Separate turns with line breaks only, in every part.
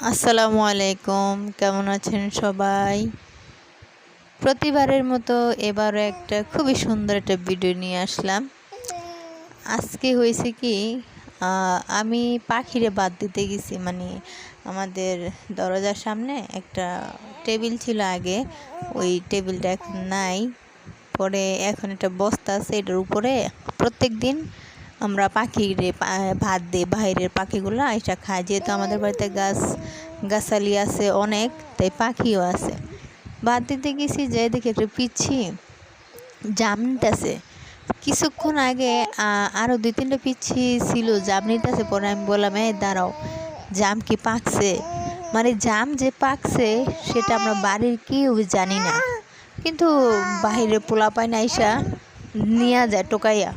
আসসালামু আলাইকুম, কেমন আছেন সবাই? প্রতিবারের মতো এবারও একটা খুবই সুন্দর একটা ভিডিও নিয়ে আসলাম। আজকে হয়েছে কি, আমি পাখিরে বাদ দিতে গেছি। মানে আমাদের দরজার সামনে একটা টেবিল ছিল আগে, ওই টেবিলটা এখন নাই। পরে এখন একটা বস্তা আছে, এটার উপরে প্রত্যেক দিন আমরা পাখিরে ভাত দিই। বাইরের পাখিগুলো এটা খায়, যেহেতু আমাদের বাড়িতে গাছালি আছে অনেক, তাই পাখিও আছে। ভাত দিতে গেছি, যে দেখি একটা পিচ্ছি জাম নিতেছে। কিছুক্ষণ আগে আরও 2-3টা পিচ্ছি ছিল, জাম নিতেছে। পরে আমি বললাম, এই দাঁড়াও, জাম কি পাকছে? মানে জাম যে পাকছে সেটা আমরা বাড়ির কেউ জানি না, কিন্তু বাহিরে পোলাপাইন আইসা নিয়ে যায় টোকাইয়া।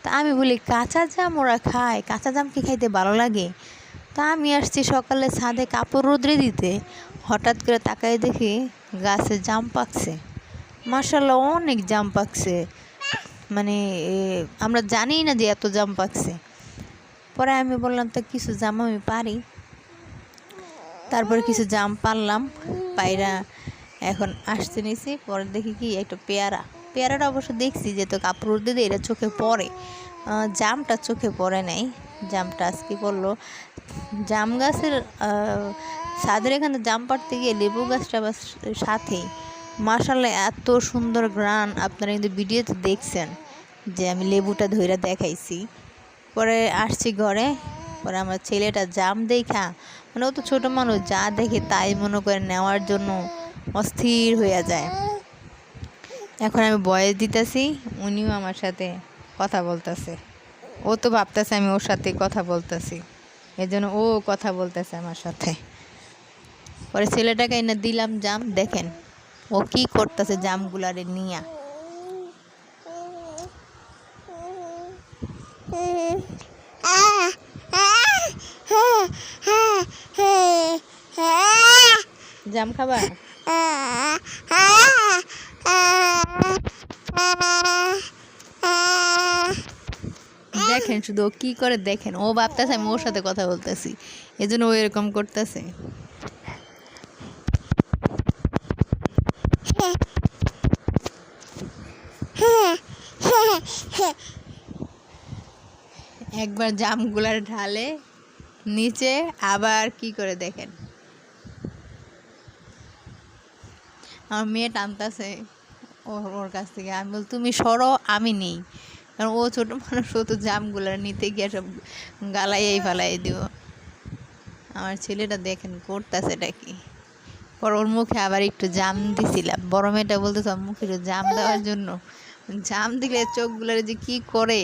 তা আমি বলি, কাঁচা জাম ওরা খায়, কাঁচা জাম কি খাইতে ভালো লাগে? তা আমি আসছি সকালে ছাদে কাপড় রোদ্রে দিতে, হঠাৎ করে তাকাই দেখি গাছে জাম পাকছে। মাশাআল্লাহ, অনেক জাম পাকছে। মানে আমরা জানি না যে এত জাম পাকছে। পরে আমি বললাম, তো কিছু জাম আমি পারি। তারপরে কিছু জাম পারলাম, পায়রা এখন আসতে নিছি। পরে দেখি কি একটা পেয়ারাটা অবশ্য দেখছি যে তো কাপড় রোদে দিয়ে এটা চোখে পড়ে, জামটা চোখে পড়ে নাই। জামটা আজকে পড়লো। জাম গাছের ছাদের এখানে জাম পাড়তে গিয়ে লেবু গাছটা সাথেই, মাশাআল্লাহ এত সুন্দর ঘ্রাণ। আপনারা কিন্তু ভিডিওতে দেখছেন যে আমি লেবুটা ধইরা দেখাইছি। পরে আসছি ঘরে, পরে আমার ছেলেটা জাম দেখা, মানে ও তো ছোটো মানুষ, যা দেখে তাই মনে করে নেওয়ার জন্য অস্থির হয়ে যায়। এখন আমি বয়স দিতেছি, উনিও আমার সাথে কথা বলতেছে। ও তো ভাবতেছে আমি ওর সাথে কথা বলতেছি, এই জন্য ও কথা বলতেছে আমার সাথে। পরে ছেলেটাকে এনে দিলাম জাম, দেখেন ও কি করতেছে জামগুলারে নিয়া। জাম খাবা? দেখেন শুধু ও কি করে, দেখেন ও ভাবতেছে আমি ওর সাথে কথা বলতেছি, এজন্য ও এরকম করতেছে। একবার জামগুলার ঢালে নিচে, আবার কি করে দেখেন। আমার মেয়ে টানতেছে ওর কাছ থেকে। আমি বল, তুমি সরো, আমি নেই। কারণ ও ছোটো মানুষ, ও তো জামগুলো নিতে গিয়ে সব গালাইয়াই ফালাই দিব। আমার ছেলেটা দেখেন করতেছে এটা কি। পর ওর মুখে আবার একটু জাম দিছিলাম। বড় মেয়েটা বলতেছে মুখে একটু জাম দেওয়ার জন্য। জাম দিলে চোখগুলোর যে কি করে।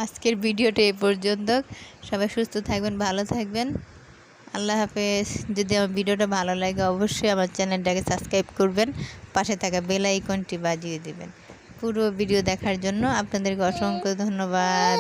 আজকের ভিডিওটা এই পর্যন্ত। সবাই সুস্থ থাকবেন, ভালো থাকবেন। আল্লাহ হাফেজ। যদি আমার ভিডিওটা ভালো লাগে অবশ্যই আমার চ্যানেলটাকে সাবস্ক্রাইব করবেন, পাশে থাকা বেল আইকনটি বাজিয়ে দেবেন। পুরো ভিডিও দেখার জন্য আপনাদেরকে অসংখ্য ধন্যবাদ।